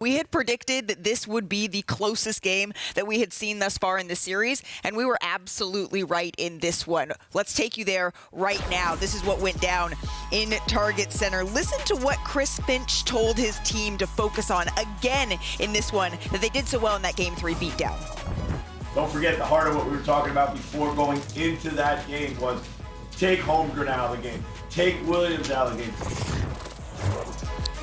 We had predicted that this would be the closest game that we had seen thus far in the series, and we were absolutely right in this one. Let's take you there right now. This is what went down in Target Center. Listen to what Chris Finch told his team to focus on again in this one that they did so well in that Game 3 beatdown. Don't forget, the heart of what we were talking about before going into that game was take Holmgren out of the game. Take Williams out of the game.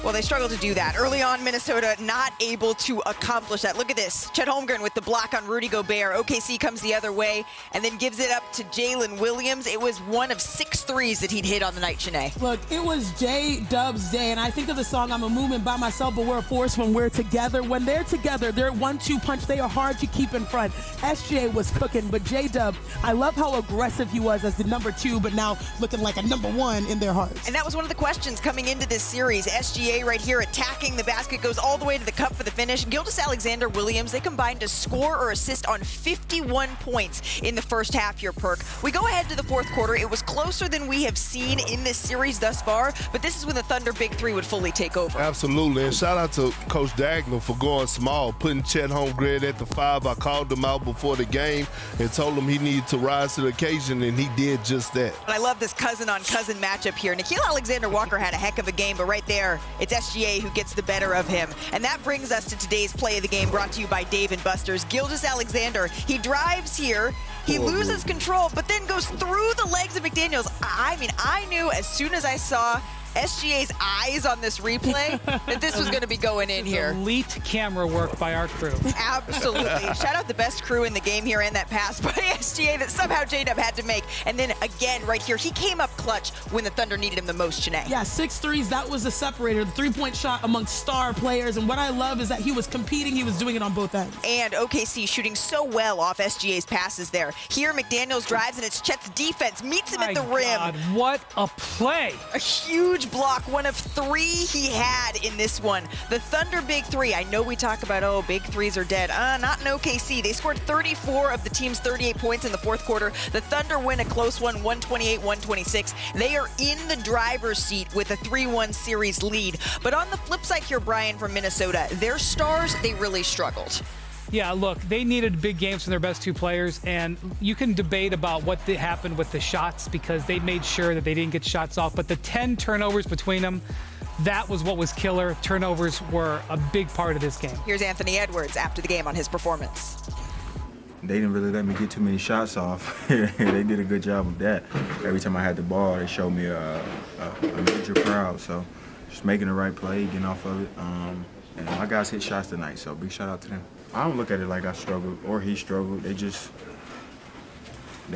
Well, they struggled to do that. Early on, Minnesota not able to accomplish that. Look at this. Chet Holmgren with the block on Rudy Gobert. OKC comes the other way and then gives it up to Jalen Williams. It was one of 6 threes that he'd hit on the night, Chiney. Look, it was J-Dub's day, and I think of the song, I'm a movement by myself, but we're a force when we're together. When they're together, they're 1-2 punch. They are hard to keep in front. SGA was cooking, but J-Dub, I love how aggressive he was as the number 2, but now looking like a number 1 in their hearts. And that was one of the questions coming into this series. SGA right here attacking the basket, goes all the way to the cup for the finish. Gilgeous-Alexander Williams, they combined to score or assist on 51 points in the first half here, Perk. We go ahead to the fourth quarter. It was closer than we have seen in this series thus far, but this is when the Thunder Big Three would fully take over. Absolutely, and shout out to Coach Dagnall for going small, putting Chet Holmgren at the 5. I called him out before the game and told him he needed to rise to the occasion, and he did just that. And I love this cousin-on-cousin matchup here. Nickeil Alexander-Walker had a heck of a game, but right there, it's SGA who gets the better of him. And that brings us to today's play of the game, brought to you by Dave & Buster's. Gilgeous-Alexander, he drives here, he loses control, but then goes through the legs of McDaniels. I mean, I knew as soon as I saw SGA's eyes on this replay that this was going to be going in here. Elite camera work by our crew. Absolutely. Shout out the best crew in the game here, and that pass by SGA that somehow J-Dub had to make. And then again right here, he came up clutch when the Thunder needed him the most, Chiney. Yeah, 6 threes, that was the separator, the three-point shot amongst star players. And what I love is that he was competing, he was doing it on both ends. And OKC shooting so well off SGA's passes there. Here, McDaniels drives, and it's Chet's defense meets him at the rim. God, what a play. A huge block, one of 3 he had in this one. The Thunder Big Three, I know we talk about, oh, Big Threes are dead. Not in OKC. They scored 34 of the team's 38 points in the fourth quarter. The Thunder win a close one, 128-126. They are in the driver's seat with a 3-1 series lead. But on the flip side here, Brian, from Minnesota, their stars, they really struggled. Yeah, look, they needed big games from their best 2 players, and you can debate about what happened with the shots because they made sure that they didn't get shots off, but the 10 turnovers between them, that was what was killer. Turnovers were a big part of this game. Here's Anthony Edwards after the game on his performance. They didn't really let me get too many shots off. They did a good job of that. Every time I had the ball, they showed me a major crowd, so just making the right play, getting off of it. And my guys hit shots tonight, so big shout out to them. I don't look at it like I struggled or he struggled. They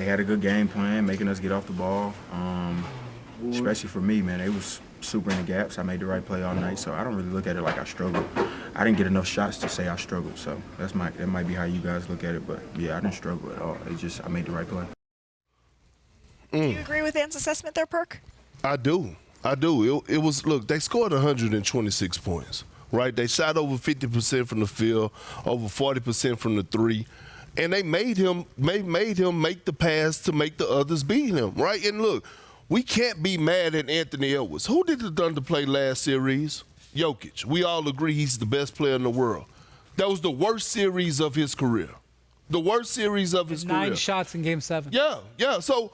had a good game plan, making us get off the ball. Especially for me, man, they was super in the gaps. I made the right play all night, so I don't really look at it like I struggled. I didn't get enough shots to say I struggled, so that might be how you guys look at it. But yeah, I didn't struggle at all. I made the right play. Do you agree with Ant's assessment there, Perk? I do. It was, look, they scored 126 points. Right, they shot over 50% from the field, over 40% from the 3, and they made him make the pass to make the others beat him. Right, and look, we can't be mad at Anthony Edwards. Who did the Thunder play last series? Jokic. We all agree he's the best player in the world. That was the worst series of his career. The worst series of his career. 9 shots in Game 7. Yeah. So,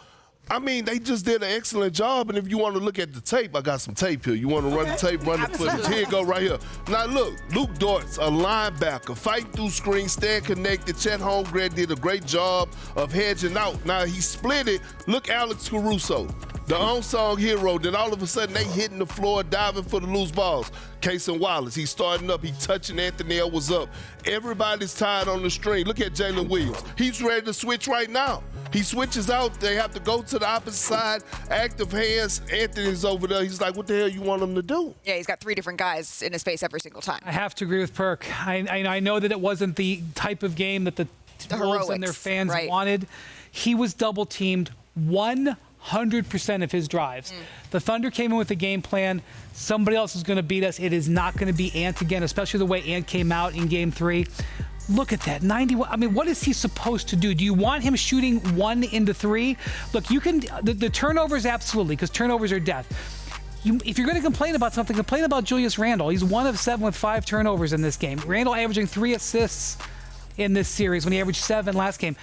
I mean, they just did an excellent job, and if you want to look at the tape, I got some tape here. You want to run the tape, run the footage. Here you go right here. Now, look, Luke Dortz, a linebacker, fighting through screens, staying connected. Chet Holmgren did a great job of hedging out. Now, he split it. Look, Alex Caruso, the unsung hero. Then all of a sudden, they hitting the floor, diving for the loose balls. Casey Wallace, he's starting up. He's touching Anthony Edwards up. Everybody's tied on the string. Look at Jalen Williams. He's ready to switch right now. He switches out. They have to go to the opposite side. Active hands. Anthony's over there. He's like, what the hell you want him to do? Yeah, he's got 3 different guys in his face every single time. I have to agree with Perk. I know that it wasn't the type of game that the Wolves and their fans wanted. He was double-teamed 100% of his drives. The Thunder came in with a game plan. Somebody else is going to beat us. It is not going to be Ant again, especially the way Ant came out in Game 3. Look at that, 91. I mean, what is he supposed to do? Do you want him shooting 1 into 3? Look, you can, the turnovers, absolutely, because turnovers are death. if you're going to complain about something, complain about Julius Randle. He's 1 of 7 with 5 turnovers in this game. Randle averaging 3 assists in this series when he averaged 7 last game.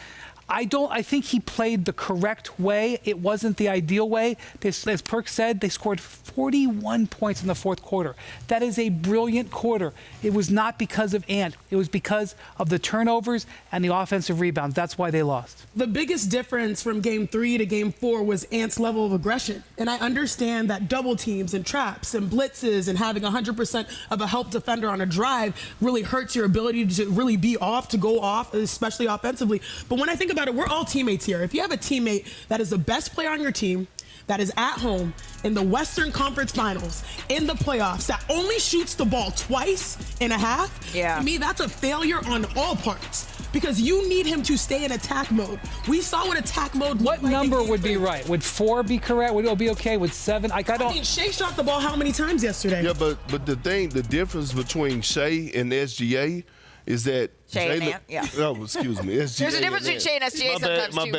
I think he played the correct way. It wasn't the ideal way. As Perk said, they scored 41 points in the fourth quarter. That is a brilliant quarter. It was not because of Ant. It was because of the turnovers and the offensive rebounds. That's why they lost. The biggest difference from game 3 to game 4 was Ant's level of aggression. And I understand that double teams and traps and blitzes and having 100% of a help defender on a drive really hurts your ability to really be off, to go off, especially offensively. But when I think about it, we're all teammates here. If you have a teammate that is the best player on your team, that is at home in the Western Conference Finals, in the playoffs, that only shoots the ball twice and a half, to me, that's a failure on all parts. Because you need him to stay in attack mode. We saw what attack mode looked like. What number would be right? Would 4 be correct? Would it be okay? Would 7? I mean, Shea shot the ball how many times yesterday? Yeah, but the difference between Shea and SGA is that Shea and Ant, Oh, excuse me. SGA There's a difference between Shea and SGA sometimes, too.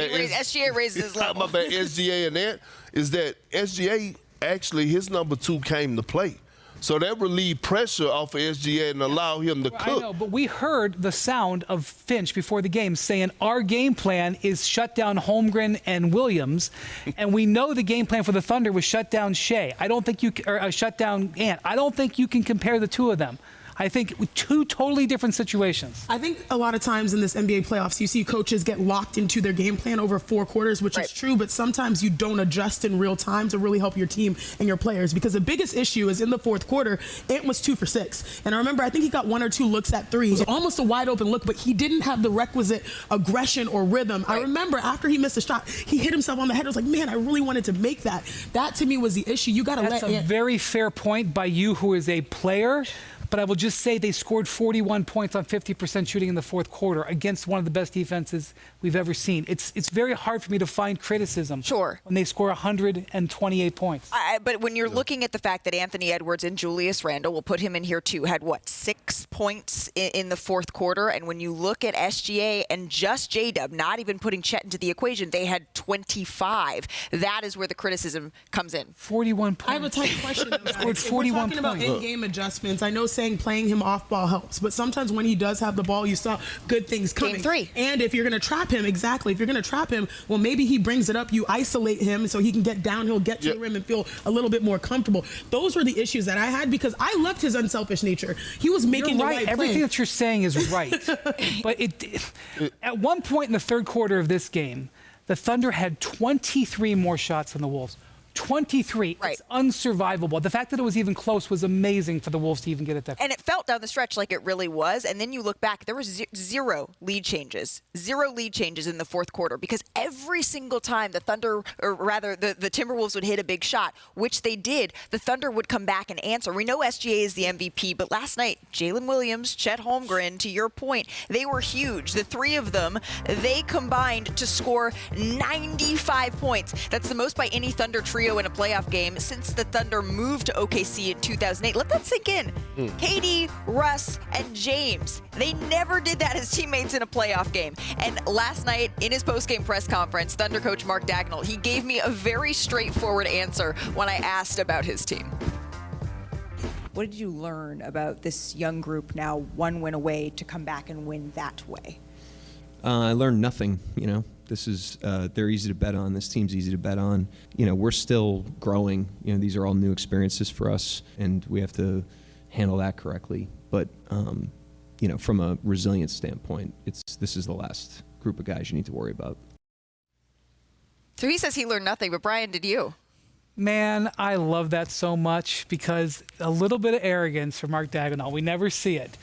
SGA raises his level. My bad. SGA and Ant is that SGA, actually, his number 2 came to play. So that relieved pressure off of SGA and allow him to cook. I know, but we heard the sound of Finch before the game saying our game plan is shut down Holmgren and Williams, and we know the game plan for the Thunder was shut down Shea. I don't think shut down Ant. I don't think you can compare the two of them. I think 2 totally different situations. I think a lot of times in this NBA playoffs, you see coaches get locked into their game plan over 4 quarters, which is true, but sometimes you don't adjust in real time to really help your team and your players. Because the biggest issue is in the fourth quarter, Ant was 2 for 6. And I remember, I think he got 1 or 2 looks at 3. It was almost a wide open look, but he didn't have the requisite aggression or rhythm. I remember after he missed a shot, he hit himself on the head. It was like, man, I really wanted to make that. That to me was the issue. You got to let That's a very fair point by you, who is a player. But I will just say they scored 41 points on 50% shooting in the fourth quarter against one of the best defenses we've ever seen. It's very hard for me to find criticism when they score 128 points. But when you're looking at the fact that Anthony Edwards and Julius Randle, we'll put him in here too, had 6 points in the fourth quarter. And when you look at SGA and just J-Dub, not even putting Chet into the equation, they had 25. That is where the criticism comes in. 41 points. I have a tight question. Scored 41 talking about points. in-game adjustments. I know saying playing him off ball helps, but sometimes when he does have the ball, you saw good things coming. Game 3. And if you're going to trap him, if you're going to trap him, well, maybe he brings it up, you isolate him so he can get downhill, get to the rim and feel a little bit more comfortable. Those were the issues that I had because I loved his unselfish nature. He was making the right play. Everything that you're saying is right. But at one point in the third quarter of this game, the Thunder had 23 more shots than the Wolves. 23. It's unsurvivable. The fact that it was even close was amazing for the Wolves to even get it that far. And it felt down the stretch like it really was. And then you look back, there was 0 lead changes. 0 lead changes in the fourth quarter because every single time the Thunder, or rather the Timberwolves would hit a big shot, which they did, the Thunder would come back and answer. We know SGA is the MVP, but last night, Jalen Williams, Chet Holmgren, to your point, they were huge. The 3 of them, they combined to score 95 points. That's the most by any Thunder trio in a playoff game since the Thunder moved to OKC in 2008. Let that sink in. KD, Russ, and James. They never did that as teammates in a playoff game. And last night in his post-game press conference, Thunder coach Mark Dagnall, he gave me a very straightforward answer when I asked about his team. What did you learn about this young group now 1 win away to come back and win that way? I learned nothing, This is, they're easy to bet on. This team's easy to bet on. We're still growing. These are all new experiences for us, and we have to handle that correctly. But, from a resilience standpoint, this is the last group of guys you need to worry about. So he says he learned nothing, but Brian, did you? Man, I love that so much because a little bit of arrogance from Mark Dagnall. We never see it.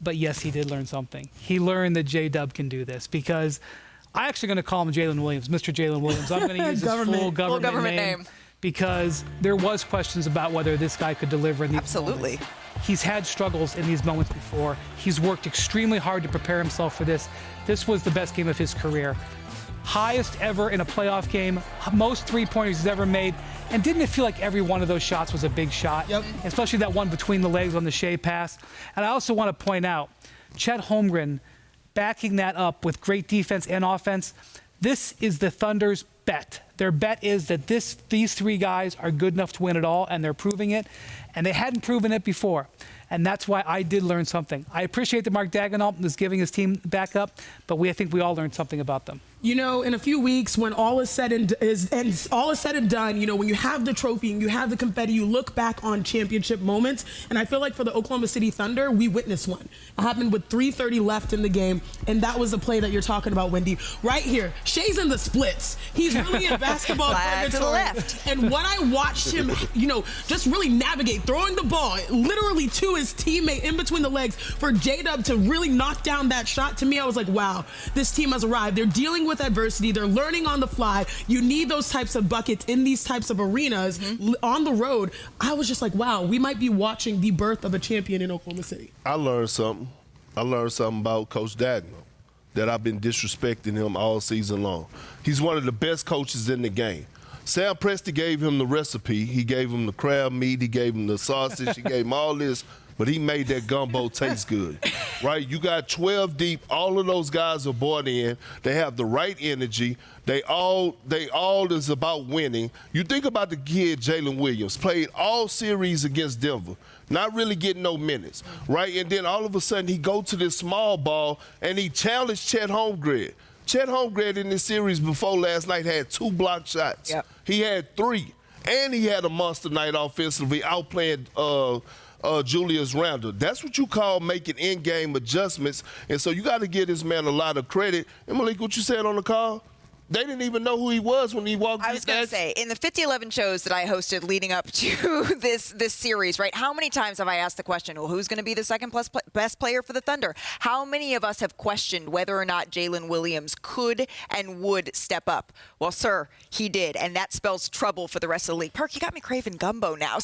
But yes, he did learn something. He learned that J-Dub can do this because I'm actually going to call him Jalen Williams, Mr. Jalen Williams. I'm going to use his full government name because there was questions about whether this guy could deliver in these moments. He's had struggles in these moments before. He's worked extremely hard to prepare himself for this. This was the best game of his career. Highest ever in a playoff game, most three-pointers he's ever made. And didn't it feel like every one of those shots was a big shot? Yep. Especially that one between the legs on the Shea pass. And I also want to point out, Chet Holmgren backing that up with great defense and offense. This is the Thunder's bet. Their bet is that these three guys are good enough to win it all, and they're proving it. And they hadn't proven it before. And that's why I did learn something. I appreciate that Mark Daigneault is giving his team back up, but I think we all learned something about them. You know, in a few weeks, when all is said and done, you know, when you have the trophy and you have the confetti, you look back on championship moments. And I feel like for the Oklahoma City Thunder, we witnessed one. It happened with 3:30 left in the game, and that was the play that you're talking about, Wendy. Right here, Shea's in the splits. He's really in basketball to the left. And when I watched him, you know, just really navigate, throwing the ball literally to his teammate in between the legs for J-Dub to really knock down that shot, to me, I was like, wow, this team has arrived. They're dealing with adversity. They're learning on the fly. You need those types of buckets in these types of arenas on the road. I was just like, wow, we might be watching the birth of a champion in Oklahoma City. I learned something. About Coach Daigneault, that I've been disrespecting him all season long. He's one of the best coaches in the game. Sam Presti gave him the recipe. He gave him the crab meat. He gave him the sausage. He gave him all this. But he made that gumbo taste good, right? You got 12 deep. All of those guys are bought in. They have the right energy. They all is about winning. You think about the kid, Jalen Williams, played all series against Denver, not really getting no minutes, right? And then all of a sudden he go to this small ball and he challenged Chet Holmgren. Chet Holmgren in this series before last night had 2 blocked shots. Yep. He had 3. And he had a monster night offensively, outplaying Julius Randle. That's what you call making in-game adjustments. And so you got to give this man a lot of credit. And Malika, what you said on the call? They didn't even know who he was when he walked in. I was going to say, in the 50-11 shows that I hosted leading up to this series, right, how many times have I asked the question, well, who's going to be the second best player for the Thunder? How many of us have questioned whether or not Jalen Williams could and would step up? Well, sir, he did, and that spells trouble for the rest of the league. Perk, you got me craving gumbo now.